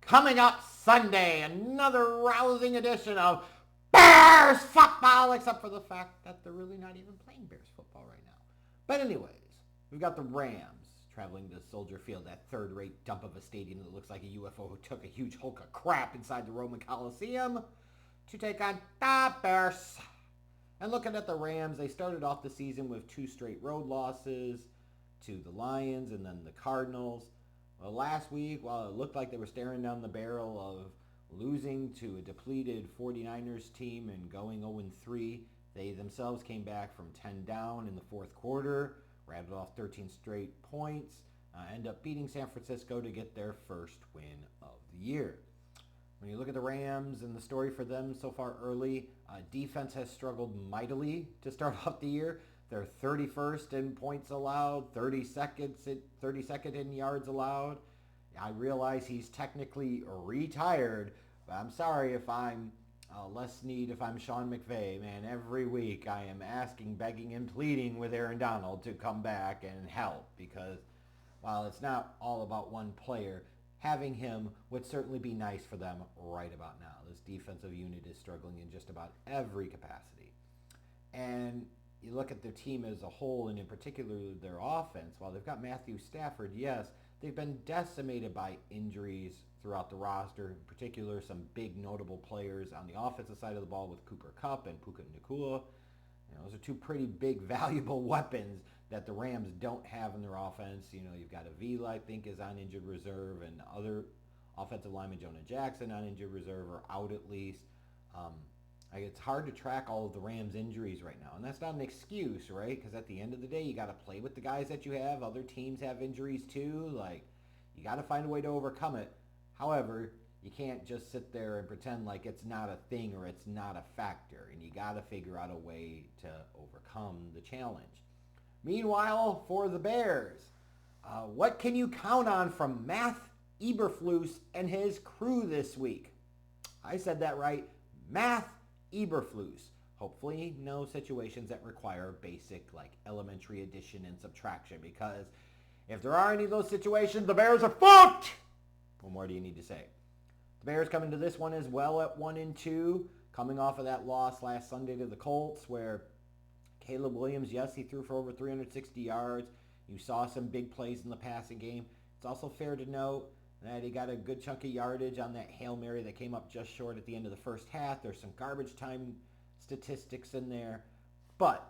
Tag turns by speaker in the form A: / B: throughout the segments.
A: Coming up Sunday, another rousing edition of Bears football, except for the fact that they're really not even playing Bears football right now. But anyways, we've got the Rams traveling to Soldier Field, that third-rate dump of a stadium that looks like a UFO who took a huge hulk of crap inside the Roman Coliseum, to take on the Bears. And looking at the Rams, they started off the season with 2 straight road losses to the Lions and then the Cardinals. Well, last week, while it looked like they were staring down the barrel of losing to a depleted 49ers team and going 0-3, they themselves came back from 10 down in the fourth quarter, rattled off 13 straight points, end up beating San Francisco to get their first win of the year. When you look at the Rams and the story for them so far early, defense has struggled mightily to start off the year. They're 31st in points allowed, 32nd in yards allowed. I realize he's technically retired, but I'm sorry if I'm less need if I'm Sean McVay. Man, every week I am asking, begging, and pleading with Aaron Donald to come back and help, because while it's not all about one player, having him would certainly be nice for them right about now. This defensive unit is struggling in just about every capacity. And you look at their team as a whole, and in particular their offense, while they've got Matthew Stafford, yes, they've been decimated by injuries throughout the roster, in particular some big notable players on the offensive side of the ball with Cooper Kupp and Puka Nacua. Those are 2 pretty big, valuable weapons that the Rams don't have in their offense. You've got Avila, I think, is on injured reserve, and other offensive lineman Jonah Jackson on injured reserve, or out at least. It's hard to track all of the Rams' injuries right now, and that's not an excuse, right? Because at the end of the day, you got to play with the guys that you have. Other teams have injuries too. You got to find a way to overcome it. However, you can't just sit there and pretend like it's not a thing or it's not a factor, and you got to figure out a way to overcome the challenge. Meanwhile, for the Bears, what can you count on from Matt Eberflus and his crew this week? I said that right. Matt Eberflus. Hopefully no situations that require basic elementary addition and subtraction, because if there are any of those situations, the Bears are fucked! What more do you need to say? The Bears come into this one as well at 1-2, coming off of that loss last Sunday to the Colts, where Caleb Williams, yes, he threw for over 360 yards. You saw some big plays in the passing game. It's also fair to note that he got a good chunk of yardage on that Hail Mary that came up just short at the end of the first half. There's some garbage time statistics in there. But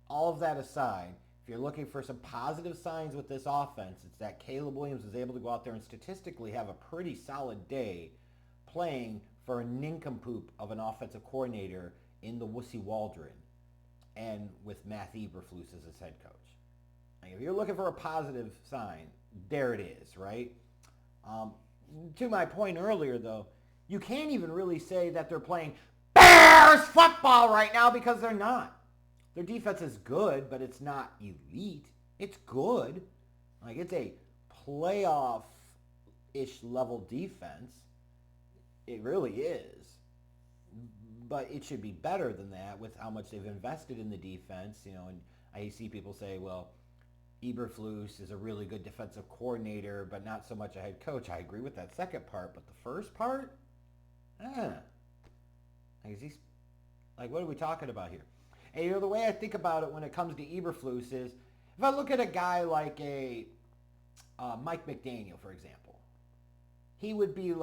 A: all of that aside, if you're looking for some positive signs with this offense, it's that Caleb Williams was able to go out there and statistically have a pretty solid day playing for a nincompoop of an offensive coordinator in the Wussy Waldron, and with Matt Eberflus as his head coach. If you're looking for a positive sign, there it is, right? To my point earlier, though, you can't even really say that they're playing Bears football right now, because they're not. Their defense is good, but it's not elite. It's good. It's a playoff-ish level defense. It really is. But it should be better than that with how much they've invested in the defense. And I see people say, well, Eberflus is a really good defensive coordinator, but not so much a head coach. I agree with that second part, but the first part? What are we talking about here? And the way I think about it when it comes to Eberflus is, if I look at a guy like a Mike McDaniel, for example, he would be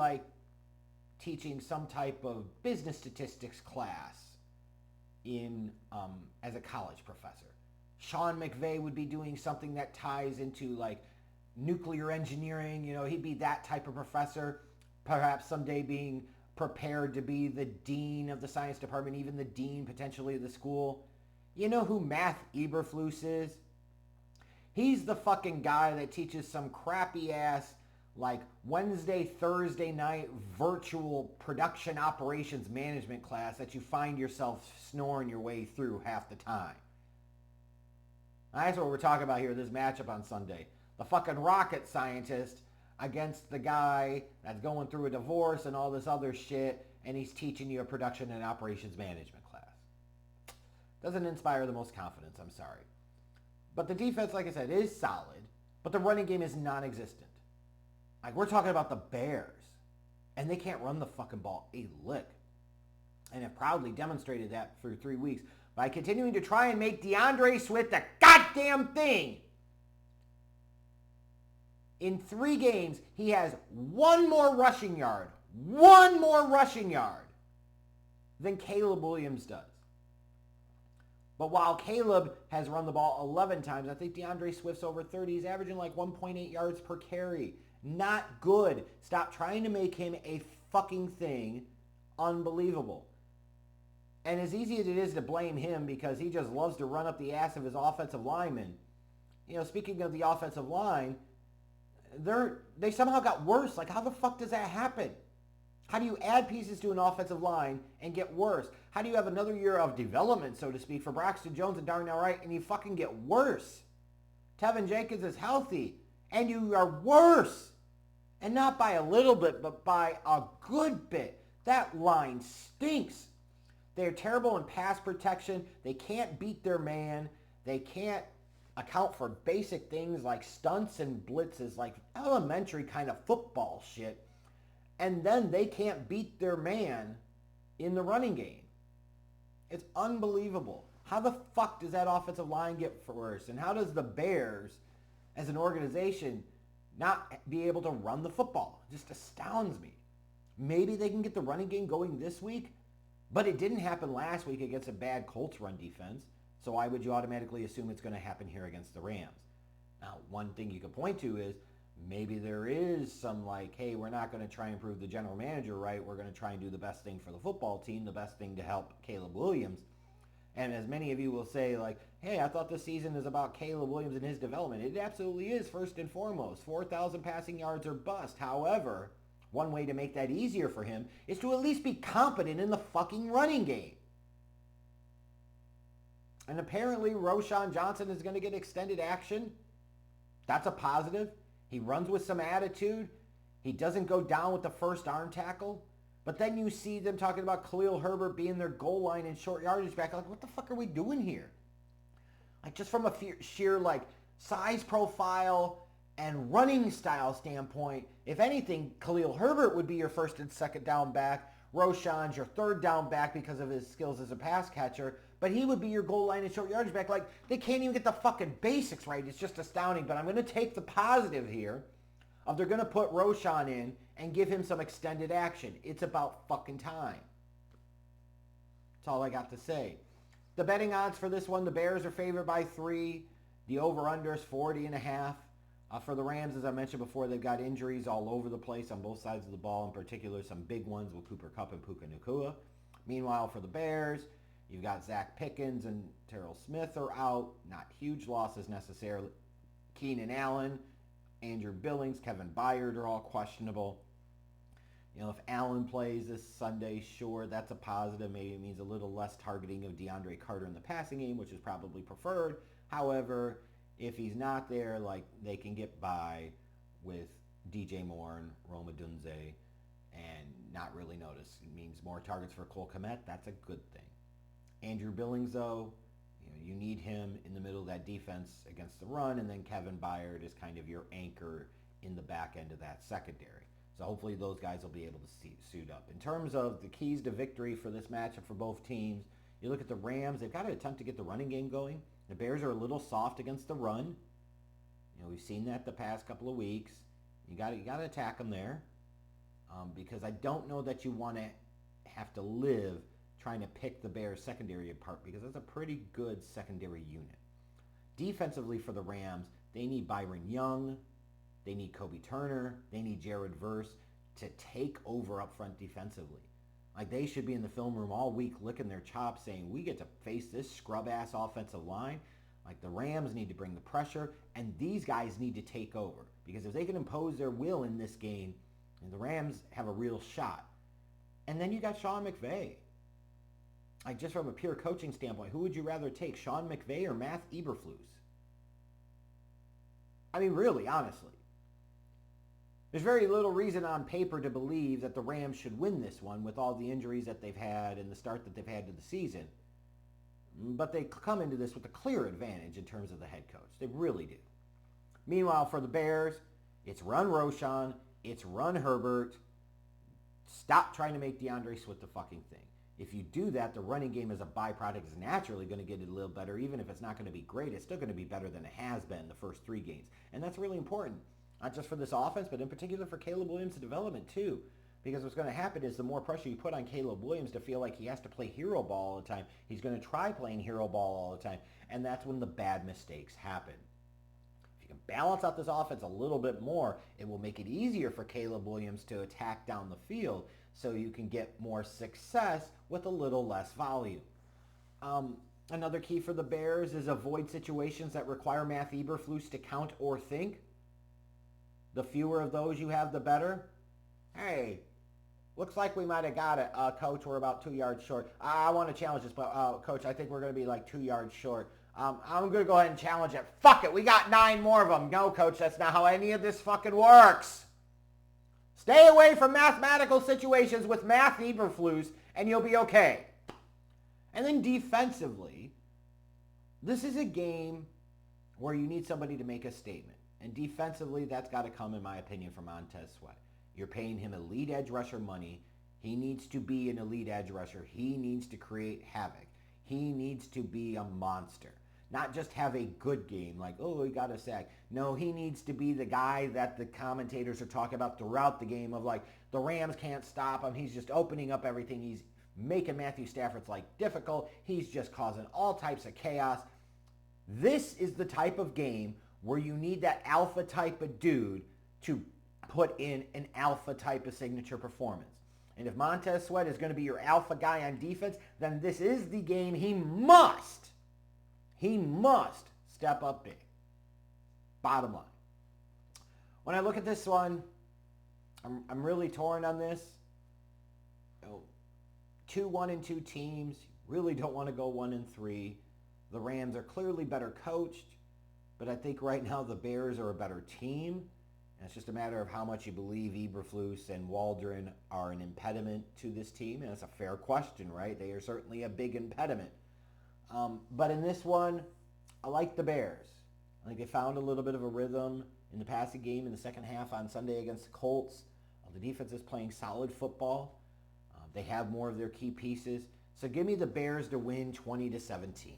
A: teaching some type of business statistics class as a college professor. Sean McVay would be doing something that ties into nuclear engineering. He'd be that type of professor, perhaps someday being prepared to be the dean of the science department, even the dean potentially of the school. You know who Matt Eberflus is? He's the fucking guy that teaches some crappy ass Wednesday, Thursday night virtual production operations management class that you find yourself snoring your way through half the time. That's what we're talking about here, this matchup on Sunday. The fucking rocket scientist against the guy that's going through a divorce and all this other shit, and he's teaching you a production and operations management class. Doesn't inspire the most confidence, I'm sorry. But the defense, like I said, is solid, but the running game is non-existent. Like, we're talking about the Bears, and they can't run the fucking ball a lick. And have proudly demonstrated that for 3 weeks by continuing to try and make DeAndre Swift a goddamn thing. In 3 games, he has one more rushing yard than Caleb Williams does. But while Caleb has run the ball 11 times, I think DeAndre Swift's over 30. He's averaging like 1.8 yards per carry. Not good. Stop trying to make him a fucking thing. Unbelievable. And as easy as it is to blame him because he just loves to run up the ass of his offensive linemen. You know, speaking of the offensive line, they somehow got worse. Like, how the fuck does that happen? How do you add pieces to an offensive line and get worse? How do you have another year of development, so to speak, for Braxton Jones and Darnell Wright, and you fucking get worse? Tevin Jenkins is healthy, and you are worse. And not by a little bit, but by a good bit. That line stinks. They're terrible in pass protection. They can't beat their man. They can't account for basic things like stunts and blitzes, like elementary kind of football shit. And then they can't beat their man in the running game. It's unbelievable. How the fuck does that offensive line get worse? And how does the Bears, as an organization, not be able to run the football? It just astounds me. Maybe they can get the running game going this week, but it didn't happen last week against a bad Colts run defense. So why would you automatically assume it's going to happen here against the Rams? Now, one thing you could point to is maybe there is some like, hey, we're not going to try and prove the general manager right. We're going to try and do the best thing for the football team, the best thing to help Caleb Williams. And as many of you will say, like, hey, I thought the season is about Caleb Williams and his development. It absolutely is, first and foremost. 4,000 passing yards or bust. However, one way to make that easier for him is to at least be competent in the fucking running game. And apparently Roschon Johnson is going to get extended action. That's a positive. He runs with some attitude. He doesn't go down with the first arm tackle. But then you see them talking about Khalil Herbert being their goal line and short yardage back. Like, what the fuck are we doing here? Like, just from a sheer, like, size profile and running style standpoint, if anything, Khalil Herbert would be your first and second down back. Roschon's your third down back because of his skills as a pass catcher. But he would be your goal line and short yardage back. Like, they can't even get the fucking basics right. It's just astounding. But I'm going to take the positive here of they're going to put Roschon in and give him some extended action. It's about fucking time. That's all I got to say. The betting odds for this one, the Bears are favored by 3. The over-under is 40.5. For the Rams, as I mentioned before, they've got injuries all over the place on both sides of the ball, in particular some big ones with Cooper Kupp and Puka Nacua. Meanwhile, for the Bears, you've got Zach Pickens and Terrell Smith are out. Not huge losses necessarily. Keenan Allen, Andrew Billings, Kevin Byard are all questionable. You know, if Allen plays this Sunday, sure, that's a positive. Maybe it means a little less targeting of DeAndre Carter in the passing game, which is probably preferred. However, if he's not there, like, they can get by with DJ Moore and Rome Odunze and not really notice. It means more targets for Cole Kmet. That's a good thing. Andrew Billings, though, you need him in the middle of that defense against the run, and then Kevin Byard is kind of your anchor in the back end of that secondary. So hopefully those guys will be able to suit up. In terms of the keys to victory for this matchup for both teams, you look at the Rams, they've got to attempt to get the running game going. The Bears are a little soft against the run. You know, we've seen that the past couple of weeks. You got to attack them there, because I don't know that you want to have to live trying to pick the Bears secondary apart, because that's a pretty good secondary unit. Defensively for the Rams, they need Byron Young, they need Kobe Turner, they need Jared Verse to take over up front defensively. Like, they should be in the film room all week licking their chops saying, we get to face this scrub-ass offensive line. Like, the Rams need to bring the pressure, and these guys need to take over. Because if they can impose their will in this game, the Rams have a real shot. And then you got Sean McVay. Like, just from a pure coaching standpoint, who would you rather take, Sean McVay or Matt Eberflus? I mean, really, honestly. There's very little reason on paper to believe that the Rams should win this one with all the injuries that they've had and the start that they've had to the season. But they come into this with a clear advantage in terms of the head coach. They really do. Meanwhile, for the Bears, it's run Roschon, It's run Herbert. Stop trying to make DeAndre Swift the fucking thing. If you do that, the running game as a byproduct is naturally going to get a little better. Even if it's not going to be great, it's still going to be better than it has been the first 3 games. And that's really important, not just for this offense, but in particular for Caleb Williams' development too. Because what's going to happen is the more pressure you put on Caleb Williams to feel like he has to play hero ball all the time, he's going to try playing hero ball all the time. And that's when the bad mistakes happen. If you can balance out this offense a little bit more, it will make it easier for Caleb Williams to attack down the field so you can get more success with a little less volume. Another key for the Bears is avoid situations that require Matt Eberflus to count or think. The fewer of those you have, the better. Hey, looks like we might have got it. Coach, we're about 2 yards short. I want to challenge this, but Coach, I think we're going to be like 2 yards short. I'm going to go ahead and challenge it. Fuck it, we got 9 more of them. No, Coach, that's not how any of this fucking works. Stay away from mathematical situations with Matt Eberflus, and you'll be okay. And then defensively, this is a game where you need somebody to make a statement. And defensively, that's got to come, in my opinion, from Montez Sweat. You're paying him elite edge rusher money. He needs to be an elite edge rusher. He needs to create havoc. He needs to be a monster. Not just have a good game like, oh, he got a sack. No, he needs to be the guy that the commentators are talking about throughout the game of like, the Rams can't stop him. He's just opening up everything. He's making Matthew Stafford's life difficult. He's just causing all types of chaos. This is the type of game where you need that alpha type of dude to put in an alpha type of signature performance. And if Montez Sweat is going to be your alpha guy on defense, then this is the game he must step up big. Bottom line. When I look at this one, I'm really torn on this. 2 1-2 teams. Really don't want to go 1-3. The Rams are clearly better coached, but I think right now the Bears are a better team. And it's just a matter of how much you believe Eberflus and Waldron are an impediment to this team. And it's a fair question, right? They are certainly a big impediment. But in this one, I like the Bears. I think they found a little bit of a rhythm in the passing game in the second half on Sunday against the Colts. The defense is playing solid football. They have more of their key pieces. So give me the Bears to win 20-17.